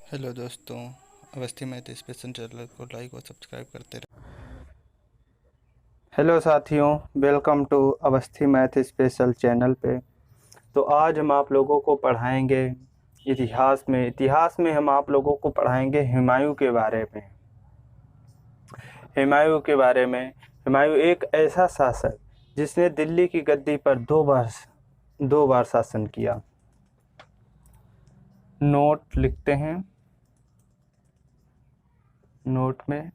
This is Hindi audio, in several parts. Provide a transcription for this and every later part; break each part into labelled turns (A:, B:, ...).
A: हेलो दोस्तों। अवस्थी मैथ स्पेशल चैनल को लाइक और सब्सक्राइब करते रहें।
B: हेलो साथियों, welcome to Awasthi math special channel पे। तो आज हम आप लोगों को पढ़ाएंगे इतिहास में हम आप लोगों को पढ़ाएंगे हुमायूं के बारे में। हुमायूं एक ऐसा शासक जिसने दिल्ली की गद्दी पर दो बार शासन किया। नोट लिखते हैं, नोट में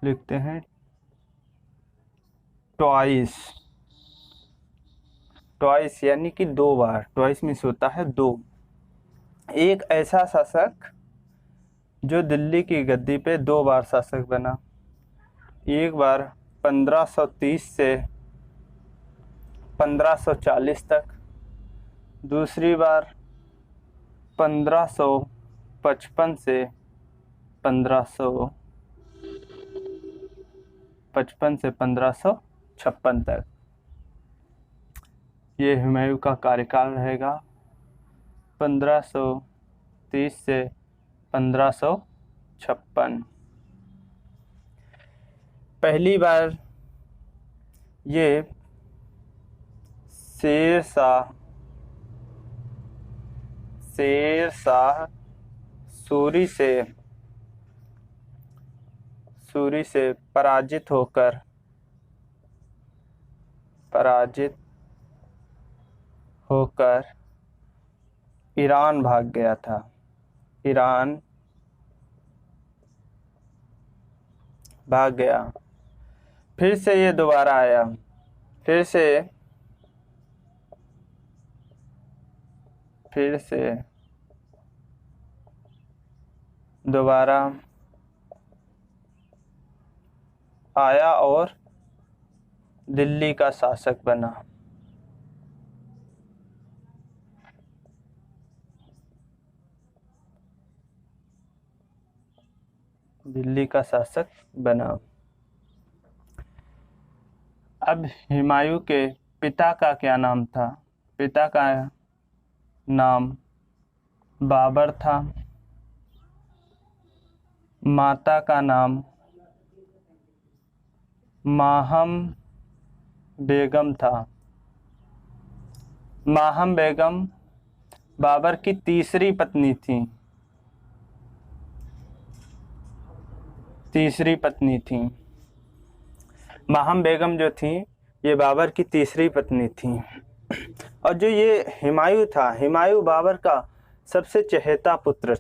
B: लिखते हैं ट्वाइस। ट्वाइस यानी कि दो बार। ट्वाइस मीन्स होता है दो। एक ऐसा शासक जो दिल्ली की गद्दी पे दो बार शासक बना। एक बार 1530 से 1540 तक, दूसरी बार 1555 से 1556 तक ये हुमायूं का कार्यकाल रहेगा। 1530 से 1556। पहली बार ये शेर शाह सूरी से पराजित होकर ईरान भाग गया था। ईरान भाग गया। फिर से ये दोबारा आया। फिर से दोबारा आया और दिल्ली का शासक बना। दिल्ली का शासक बना। अब हुमायूं के पिता का क्या नाम था? पिता का नाम बाबर था। माता का नाम माहम बेगम था। माहम बेगम बाबर की तीसरी पत्नी थी। माहम बेगम जो थी, ये बाबर की तीसरी पत्नी थी। और जो ये हुमायूं था, हुमायूं बाबर का सबसे चहेता पुत्र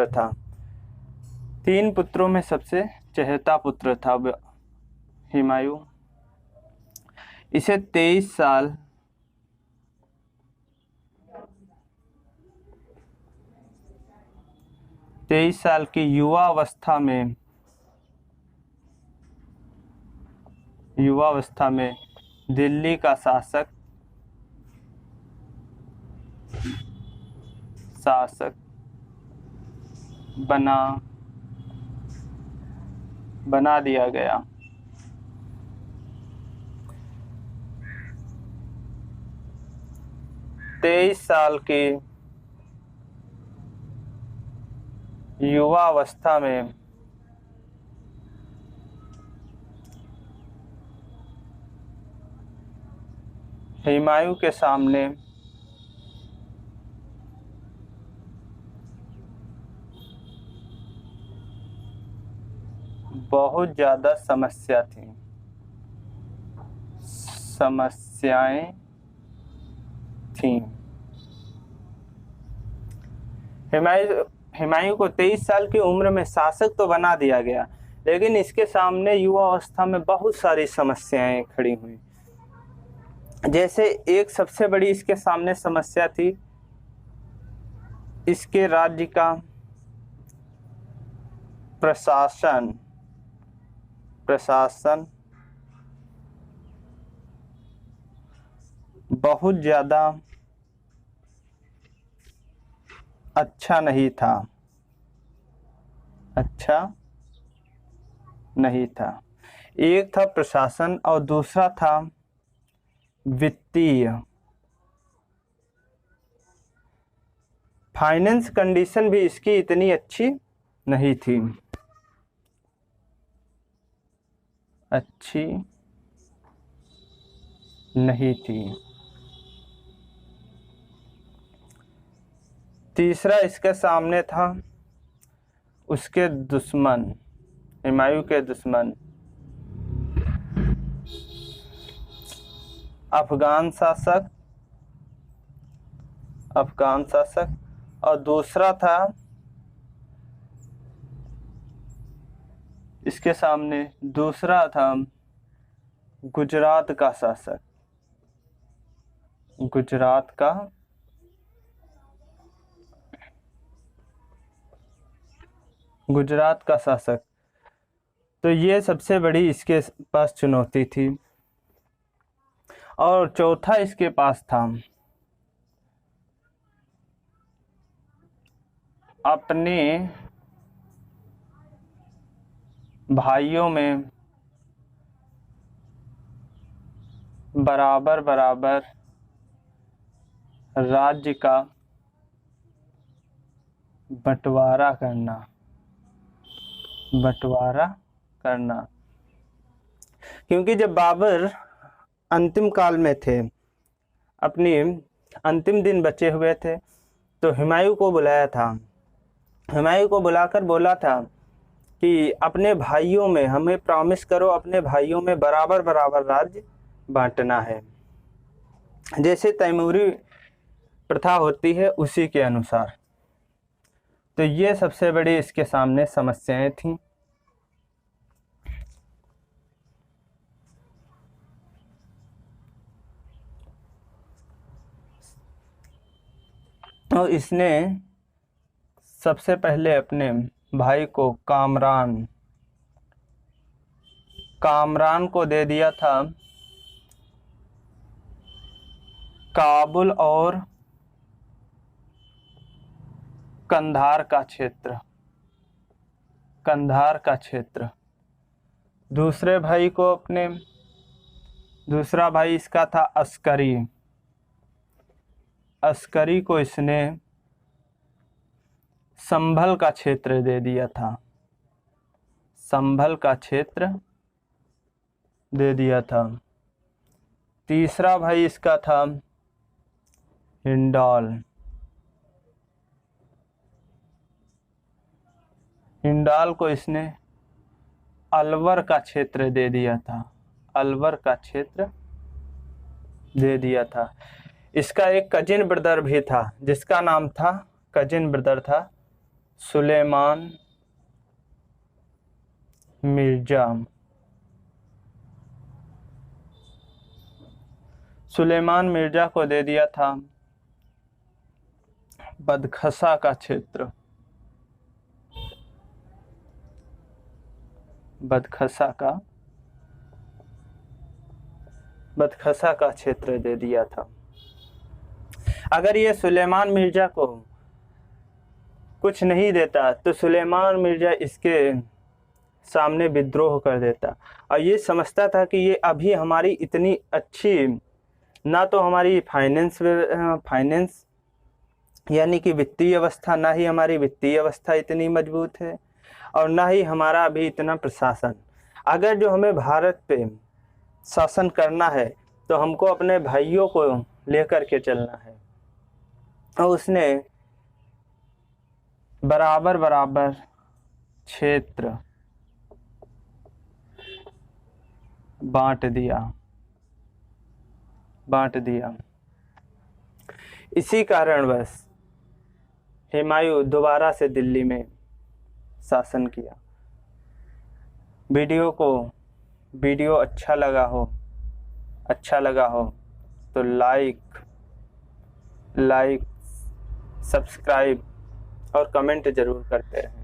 B: था। तीन पुत्रों में सबसे चहेता पुत्र था हुमायूं। इसे 23 साल की युवावस्था में दिल्ली का शासक बना दिया गया। तेईस साल की युवावस्था में हुमायूं के सामने बहुत ज़्यादा समस्याएं थीं। हुमायूं को 23 साल की उम्र में शासक तो बना दिया गया, लेकिन इसके सामने युवावस्था में बहुत सारी समस्याएं खड़ी हुई। जैसे एक सबसे बड़ी इसके सामने समस्या थी, इसके राज्य का प्रशासन बहुत ज़्यादा अच्छा नहीं था। एक था प्रशासन और दूसरा था वित्तीय फाइनेंस कंडीशन भी इसकी इतनी अच्छी नहीं थी, अच्छी नहीं थी। तीसरा इसके सामने था उसके दुश्मन, हुमायूं के दुश्मन अफगान शासक, और दूसरा था इसके सामने, दूसरा था गुजरात का शासक, गुजरात का शासक। तो ये सबसे बड़ी इसके पास चुनौती थी। और चौथा इसके पास था अपने भाइयों में बराबर राज्य का बंटवारा करना। क्योंकि जब बाबर अंतिम काल में थे, अपनी अंतिम दिन बचे हुए थे, तो हुमायूं को बुलाया था, हुमायूं को बुलाकर बोला था कि अपने भाइयों में हमें प्रॉमिस करो, अपने भाइयों में बराबर राज्य बांटना है, जैसे तैमूरी प्रथा होती है उसी के अनुसार। तो ये सबसे बड़ी इसके सामने समस्याएं थीं। और इसने सबसे पहले अपने भाई को कामरान को दे दिया था काबुल और कंधार का क्षेत्र। दूसरे भाई को दूसरा भाई इसका था अस्करी को इसने संभल का क्षेत्र दे दिया था, तीसरा भाई इसका था हिंडाल को इसने अलवर का क्षेत्र दे दिया था। इसका एक कजिन ब्रदर भी था, जिसका नाम था सुलेमान मिर्जा को दे दिया था बदखसा का क्षेत्र, बदखसा का क्षेत्र दे दिया था। अगर ये सुलेमान मिर्जा को कुछ नहीं देता तो सुलेमान मिर्जा इसके सामने विद्रोह कर देता, और ये समझता था कि ये अभी हमारी इतनी अच्छी, ना तो हमारी फाइनेंस यानी कि वित्तीय अवस्था, ना ही हमारी वित्तीय अवस्था इतनी मजबूत है, और ना ही हमारा अभी इतना प्रशासन। अगर जो हमें भारत पे शासन करना है तो हमको अपने भाइयों को लेकर के चलना है। और उसने बराबर क्षेत्र बांट दिया। इसी कारणवश हुमायूं दोबारा से दिल्ली में शासन किया। वीडियो अच्छा लगा हो तो लाइक, सब्सक्राइब और कमेंट जरूर करते रहें।